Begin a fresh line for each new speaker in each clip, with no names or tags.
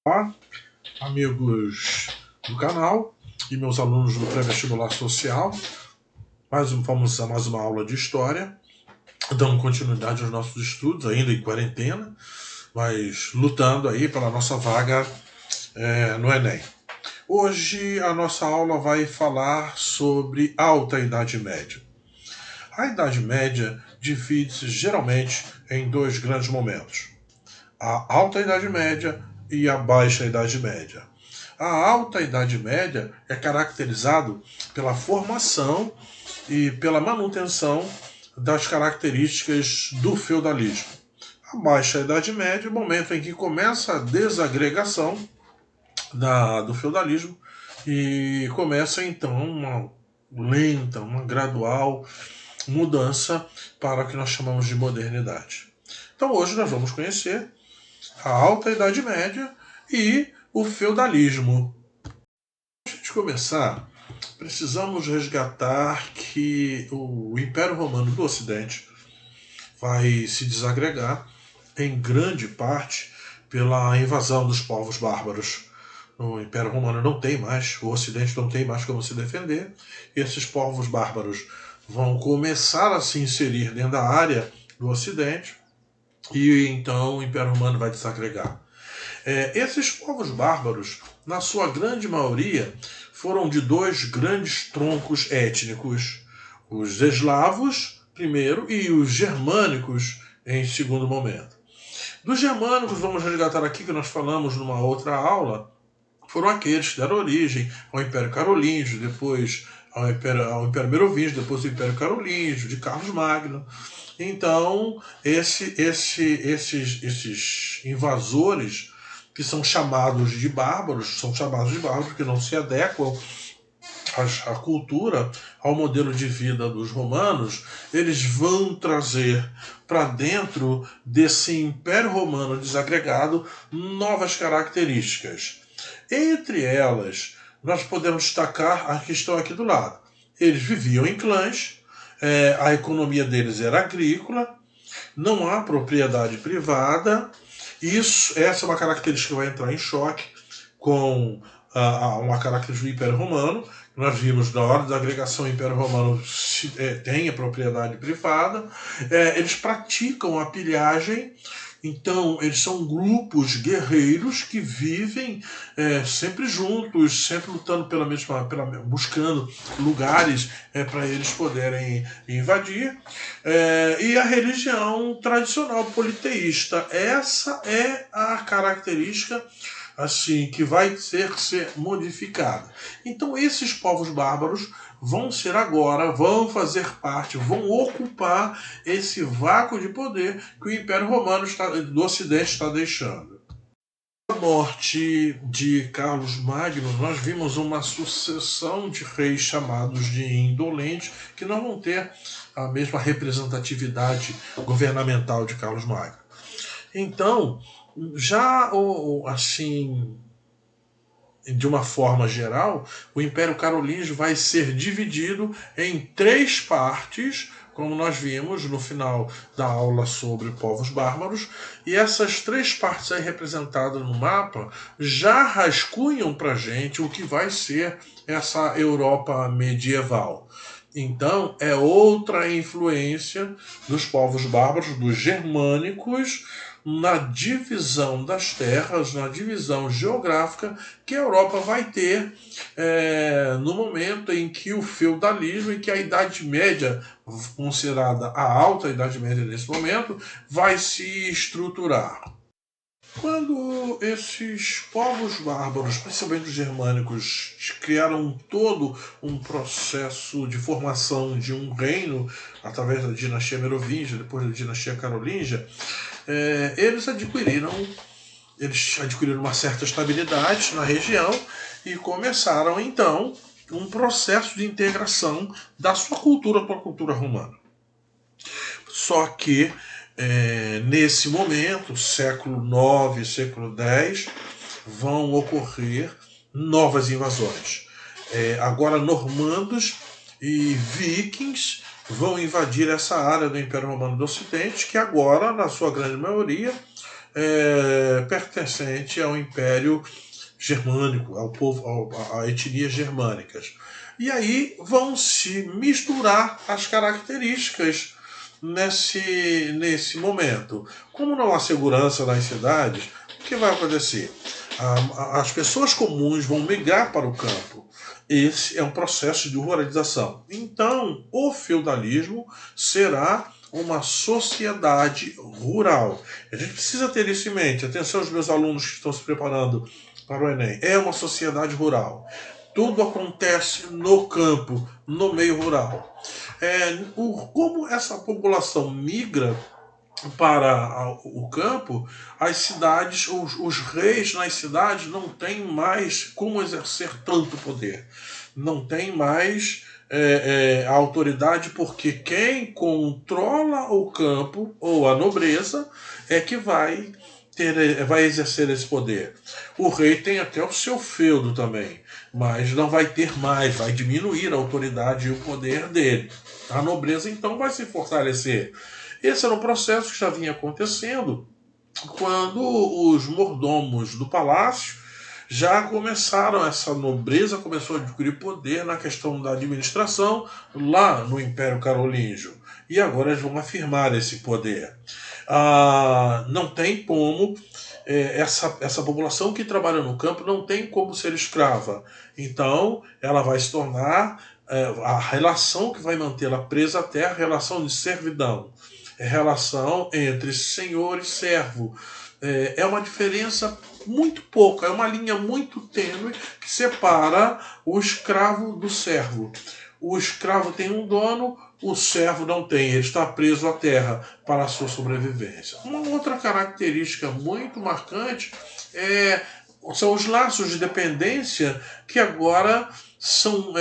Olá, amigos do canal e meus alunos do pré-vestibular social. Vamos a mais uma aula de história, dando continuidade aos nossos estudos, ainda em quarentena, mas lutando aí pela nossa vaga no Enem. Hoje a nossa aula vai falar sobre a Alta Idade Média. A Idade Média divide-se geralmente em dois grandes momentos: a Alta Idade Média e a Baixa Idade Média. A Alta Idade Média é caracterizado pela formação e pela manutenção das características do feudalismo. A Baixa Idade Média é o momento em que começa a desagregação do feudalismo e começa então uma lenta, uma gradual mudança para o que nós chamamos de modernidade. Então hoje nós vamos conhecer a Alta Idade Média e o feudalismo. Para a gente começar, precisamos resgatar que o Império Romano do Ocidente vai se desagregar em grande parte pela invasão dos povos bárbaros. O Império Romano não tem mais, o Ocidente não tem mais como se defender. Esses povos bárbaros vão começar a se inserir dentro da área do Ocidente e então o Império Romano vai desagregar. Esses povos bárbaros, na sua grande maioria, foram de dois grandes troncos étnicos: os eslavos, primeiro, e os germânicos, em segundo momento. Dos germânicos, vamos resgatar aqui, que nós falamos numa outra aula, foram aqueles que deram origem ao Império Carolíngio, depois ao Império Merovingio, depois ao Império Carolíngio, de Carlos Magno. Então, esses invasores, que são chamados de bárbaros porque não se adequam à cultura, ao modelo de vida dos romanos, eles vão trazer para dentro desse Império Romano desagregado novas características. Entre elas, nós podemos destacar a que estão aqui do lado. Eles viviam em clãs, a economia deles era agrícola, não há propriedade privada. Essa é uma característica que vai entrar em choque com uma característica do Império Romano. Nós vimos na hora da agregação o Império Romano tem a propriedade privada. Eles praticam a pilhagem. Então, eles são grupos guerreiros que vivem sempre juntos, sempre lutando buscando lugares para eles poderem invadir. E a religião tradicional politeísta. Essa é a característica assim que vai ser modificada. Então, esses povos bárbaros vão fazer parte, vão ocupar esse vácuo de poder que o Império Romano do Ocidente está deixando. Com a morte de Carlos Magno, nós vimos uma sucessão de reis chamados de indolentes, que não vão ter a mesma representatividade governamental de Carlos Magno. Então, já assim, de uma forma geral, o Império Carolíngio vai ser dividido em três partes, como nós vimos no final da aula sobre povos bárbaros, e essas três partes aí representadas no mapa já rascunham para a gente o que vai ser essa Europa medieval. Então, é outra influência dos povos bárbaros, dos germânicos, na divisão das terras, na divisão geográfica que a Europa vai ter no momento em que o feudalismo, em que a Idade Média, considerada a Alta Idade Média nesse momento, vai se estruturar. Quando esses povos bárbaros, principalmente os germânicos, criaram todo um processo de formação de um reino através da dinastia Merovingia, depois da dinastia Carolíngia, eles adquiriram uma certa estabilidade na região e começaram então um processo de integração da sua cultura com a cultura romana. Só que nesse momento, século IX, século X, vão ocorrer novas invasões. Agora normandos e vikings vão invadir essa área do Império Romano do Ocidente, que agora, na sua grande maioria, pertencente ao Império Germânico, ao povo, a etnias germânicas. E aí vão se misturar as características nesse momento. Como não há segurança nas cidades, o que vai acontecer? As pessoas comuns vão migrar para o campo. Esse é um processo de ruralização. Então, o feudalismo será uma sociedade rural. A gente precisa ter isso em mente. Atenção aos meus alunos que estão se preparando para o Enem. É uma sociedade rural. Tudo acontece no campo, no meio rural. Como essa população migra para o campo, as cidades, os reis nas cidades não têm mais como exercer tanto poder. Não tem mais a autoridade, porque quem controla o campo, ou a nobreza, é que vai exercer esse poder. O rei tem até o seu feudo também, mas não vai ter mais, vai diminuir a autoridade e o poder dele. A nobreza então vai se fortalecer. Esse era um processo que já vinha acontecendo quando os mordomos do palácio já começaram, essa nobreza começou a adquirir poder na questão da administração lá no Império Carolíngio. E agora eles vão afirmar esse poder. Não tem como, essa população que trabalha no campo não tem como ser escrava. Então ela vai se tornar, a relação que vai mantê-la presa à terra, a relação de servidão. É relação entre senhor e servo. É uma diferença muito pouca, é uma linha muito tênue que separa o escravo do servo. O escravo tem um dono, o servo não tem, ele está preso à terra para a sua sobrevivência. Uma outra característica muito marcante são os laços de dependência que agora são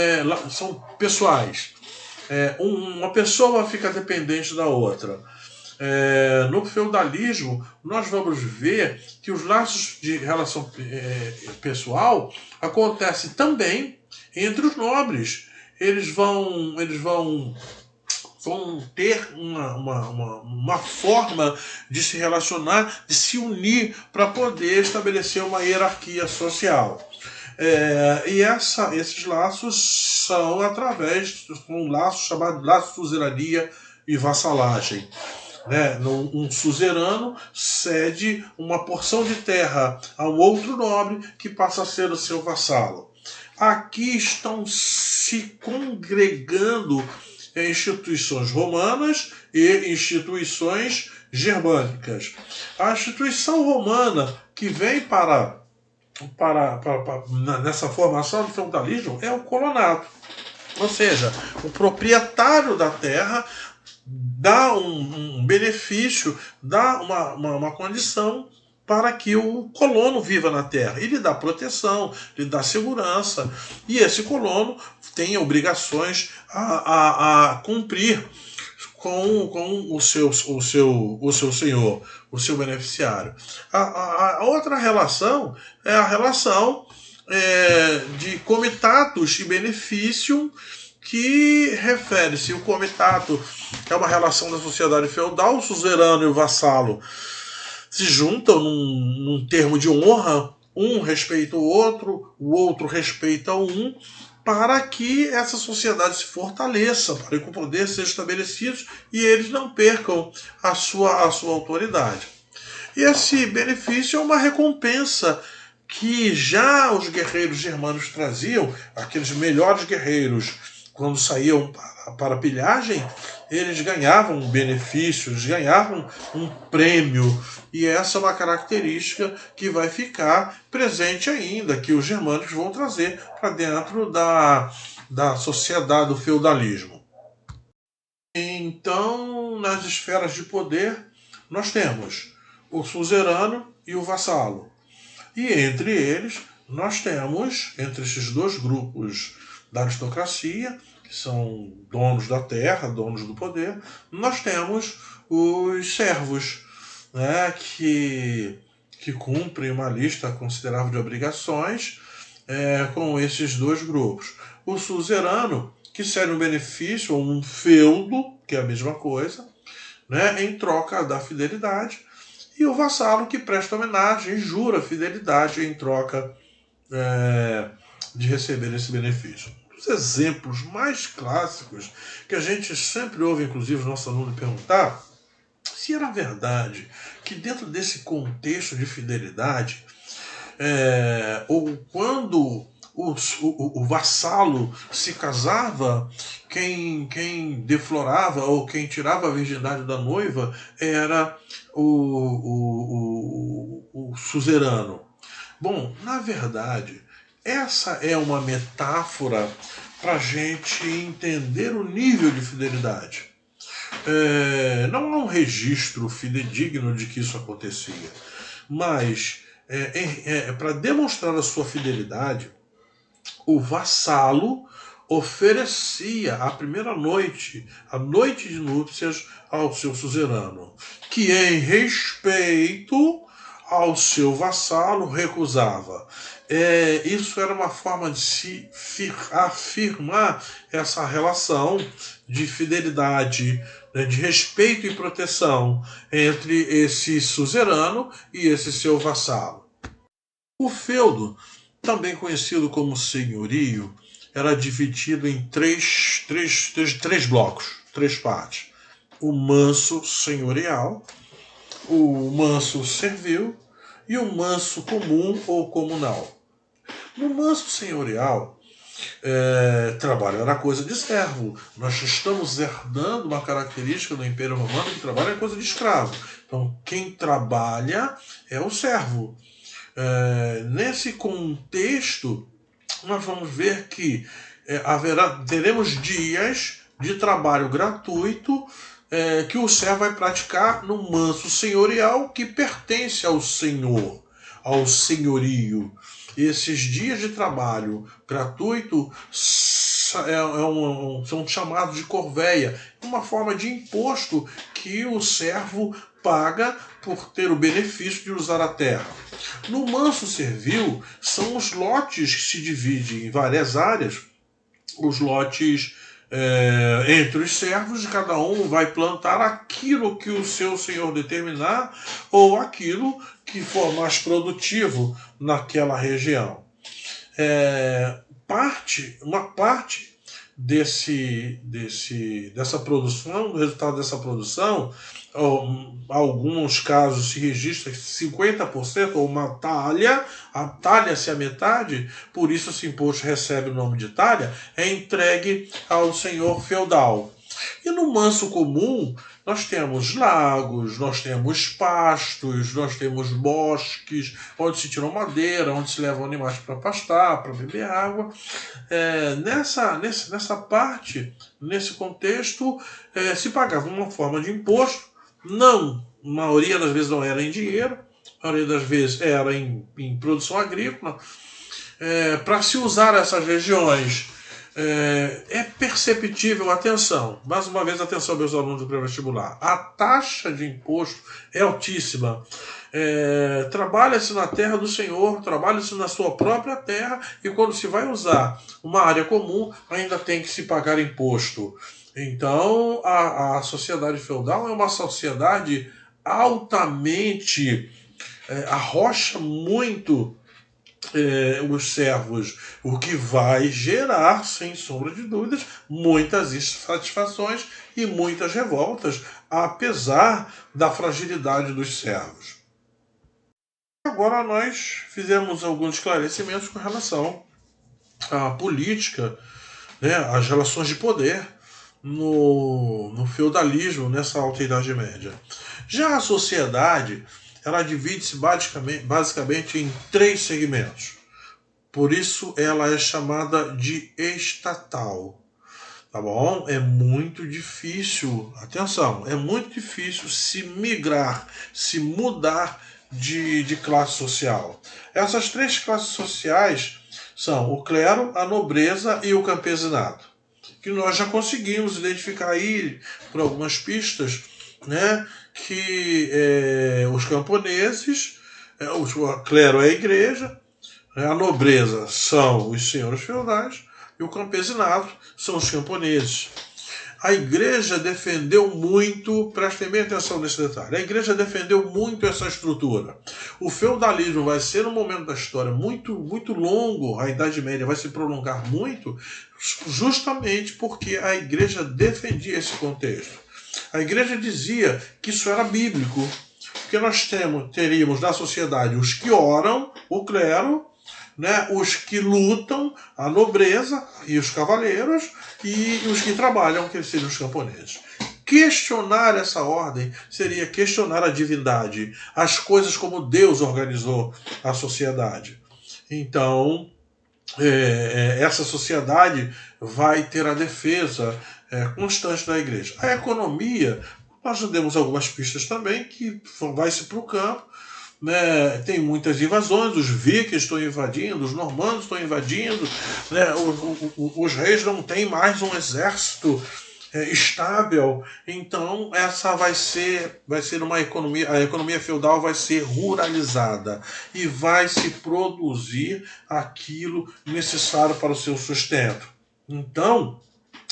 pessoais. Uma pessoa fica dependente da outra. No feudalismo, nós vamos ver que os laços de relação pessoal acontecem também entre os nobres. Eles vão ter uma forma de se relacionar, de se unir para poder estabelecer uma hierarquia social. E esses laços são através de um laço chamado laço de suzerania e vassalagem. Um suzerano cede uma porção de terra a um outro nobre que passa a ser o seu vassalo. Aqui estão se congregando instituições romanas e instituições germânicas. A instituição romana que vem nessa formação do feudalismo é o colonato. Ou seja, o proprietário da terra dá um benefício, dá uma condição para que o colono viva na terra. Ele dá proteção, lhe dá segurança, e esse colono tem obrigações a cumprir com o seu senhor, o seu beneficiário. A outra relação é a relação de comitatus e benefício, que refere-se, o comitato é uma relação da sociedade feudal, o suzerano e o vassalo se juntam num termo de honra, um respeita o outro respeita um, para que essa sociedade se fortaleça, para que o poder seja estabelecido e eles não percam a sua autoridade. E esse benefício é uma recompensa que já os guerreiros germanos traziam, aqueles melhores guerreiros quando saíam para a pilhagem, eles ganhavam um benefício, eles ganhavam um prêmio. E essa é uma característica que vai ficar presente ainda, que os germânicos vão trazer para dentro da sociedade do feudalismo. Então, nas esferas de poder, nós temos o suzerano e o vassalo. E entre eles, nós temos, entre esses dois grupos da aristocracia, que são donos da terra, donos do poder, nós temos os servos, né, que cumprem uma lista considerável de obrigações com esses dois grupos. O suzerano, que serve um benefício ou um feudo, que é a mesma coisa, né, em troca da fidelidade, e o vassalo, que presta homenagem e jura fidelidade em troca de receber esse benefício. Os exemplos mais clássicos que a gente sempre ouve, inclusive, os nossos alunos perguntar se era verdade que dentro desse contexto de fidelidade, ou quando o vassalo se casava, quem deflorava ou quem tirava a virgindade da noiva era o suzerano. Bom, na verdade, essa é uma metáfora para a gente entender o nível de fidelidade. Não há um registro fidedigno de que isso acontecia, mas para demonstrar a sua fidelidade, o vassalo oferecia a primeira noite, a noite de núpcias, ao seu suzerano, que em respeito ao seu vassalo recusava. Isso era uma forma de se afirmar essa relação de fidelidade, né, de respeito e proteção entre esse suzerano e esse seu vassalo. O feudo, também conhecido como senhorio, era dividido em três blocos, três partes. O manso senhorial, o manso servil e o manso comum ou comunal. No manso senhorial, trabalho era coisa de servo. Nós estamos herdando uma característica do Império Romano que trabalho é coisa de escravo. Então, quem trabalha é o servo. Nesse contexto, nós vamos ver que teremos dias de trabalho gratuito que o servo vai praticar no manso senhorial que pertence ao senhor, ao senhorio. Esses dias de trabalho gratuito são chamados de corveia, uma forma de imposto que o servo paga por ter o benefício de usar a terra. No manso servil, são os lotes que se dividem em várias áreas, os lotes entre os servos, cada um vai plantar aquilo que o seu senhor determinar ou aquilo que for mais produtivo naquela região. Uma parte dessa produção, do resultado dessa produção, alguns casos se registra 50% ou uma talha, a talha-se a metade, por isso esse imposto recebe o nome de talha, é entregue ao senhor feudal. E no manso comum, nós temos lagos, nós temos pastos, nós temos bosques, onde se tiram madeira, onde se levam animais para pastar, para beber água. Nessa parte, nesse contexto, se pagava uma forma de imposto, a maioria das vezes não era em dinheiro, a maioria das vezes era em produção agrícola, para se usar essas regiões. É perceptível, atenção, mais uma vez atenção meus alunos do pré-vestibular, a taxa de imposto é altíssima. Trabalha-se na terra do Senhor, trabalha-se na sua própria terra, e quando se vai usar uma área comum, ainda tem que se pagar imposto. Então, a sociedade feudal é uma sociedade altamente, arrocha muito os servos, o que vai gerar, sem sombra de dúvidas, muitas insatisfações e muitas revoltas, apesar da fragilidade dos servos. Agora nós fizemos alguns esclarecimentos com relação à política, né, as relações de poder no feudalismo, nessa Alta Idade Média. Já a sociedade, ela divide-se basicamente em três segmentos. Por isso ela é chamada de estatal. Tá bom? É muito difícil, atenção, é muito difícil se migrar, se mudar de classe social. Essas três classes sociais são o clero, a nobreza e o campesinato, que nós já conseguimos identificar aí por algumas pistas, né, que os camponeses, o clero é a igreja, a nobreza são os senhores feudais e o campesinato são os camponeses. A igreja defendeu muito, prestem bem atenção nesse detalhe, a igreja defendeu muito essa estrutura. O feudalismo vai ser um momento da história muito, muito longo, a Idade Média vai se prolongar muito, justamente porque a igreja defendia esse contexto. A igreja dizia que isso era bíblico, porque nós teríamos na sociedade os que oram, o clero, né, os que lutam, a nobreza e os cavaleiros, e os que trabalham, que seriam os camponeses. Questionar essa ordem seria questionar a divindade, as coisas como Deus organizou a sociedade. Então, essa sociedade vai ter a defesa constante da igreja. A economia, nós já demos algumas pistas também, que vai-se para o campo, né, tem muitas invasões, os vikings estão invadindo, os normandos estão invadindo, né, os reis não têm mais um exército estável, então essa vai ser uma economia, a economia feudal vai ser ruralizada e vai se produzir aquilo necessário para o seu sustento. Então,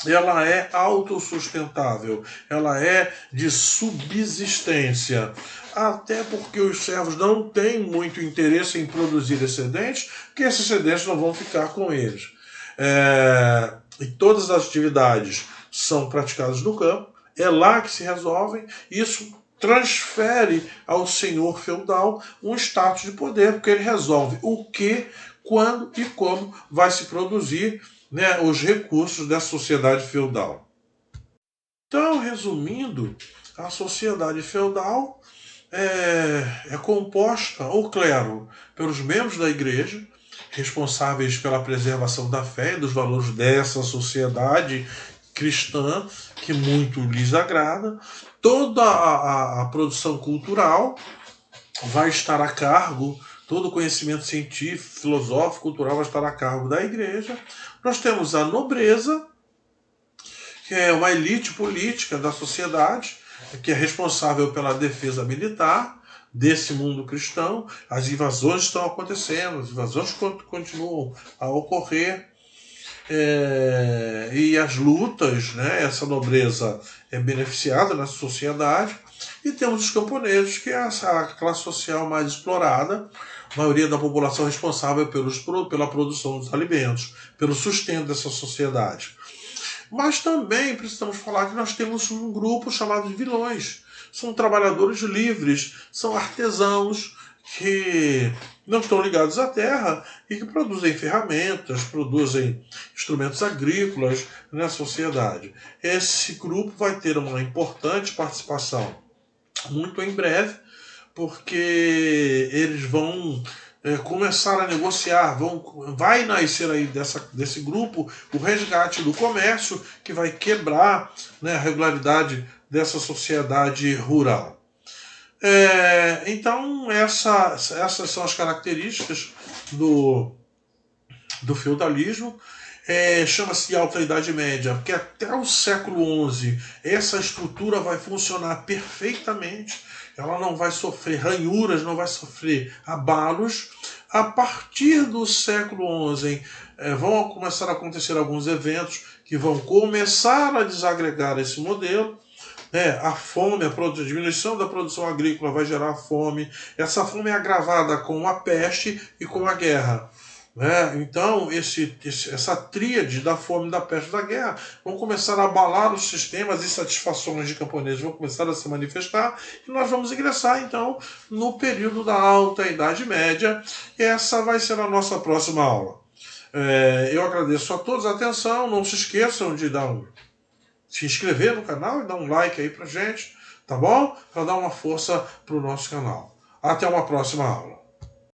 ela é autossustentável, ela é de subsistência, até porque os servos não têm muito interesse em produzir excedentes, porque esses excedentes não vão ficar com eles. E todas as atividades são praticadas no campo, é lá que se resolvem, isso transfere ao senhor feudal um status de poder, porque ele resolve o que, quando e como vai se produzir, né, os recursos da sociedade feudal. Então, resumindo, a sociedade feudal é composta, o clero, pelos membros da igreja, responsáveis pela preservação da fé e dos valores dessa sociedade cristã, que muito lhes agrada. Toda a produção cultural vai estar a cargo, todo o conhecimento científico, filosófico, cultural vai estar a cargo da igreja. Nós temos a nobreza, que é uma elite política da sociedade, que é responsável pela defesa militar desse mundo cristão. As invasões estão acontecendo, as invasões continuam a ocorrer, e as lutas, né, essa nobreza é beneficiada na sociedade. E temos os camponeses, que é a classe social mais explorada, a maioria da população responsável pela produção dos alimentos, pelo sustento dessa sociedade. Mas também precisamos falar que nós temos um grupo chamado de vilões. São trabalhadores livres, são artesãos que não estão ligados à terra e que produzem ferramentas, produzem instrumentos agrícolas na sociedade. Esse grupo vai ter uma importante participação muito em breve, porque eles vão começar a negociar, vai nascer aí desse grupo o resgate do comércio, que vai quebrar, né, a regularidade dessa sociedade rural. Então essas são as características do feudalismo. Chama-se de Alta Idade Média, porque até o século XI essa estrutura vai funcionar perfeitamente, ela não vai sofrer ranhuras, não vai sofrer abalos. A partir do século XI vão começar a acontecer alguns eventos que vão começar a desagregar esse modelo. A fome, a diminuição da produção agrícola vai gerar fome. Essa fome é agravada com a peste e com a guerra. Então, essa tríade da fome, da peste e da guerra vão começar a abalar os sistemas e satisfações de camponeses, vão começar a se manifestar, e nós vamos ingressar, então, no período da Alta Idade Média, e essa vai ser a nossa próxima aula. Eu agradeço a todos a atenção. Não se esqueçam de se inscrever no canal e dar um like aí pra gente, tá bom? Para dar uma força pro nosso canal. Até uma próxima aula.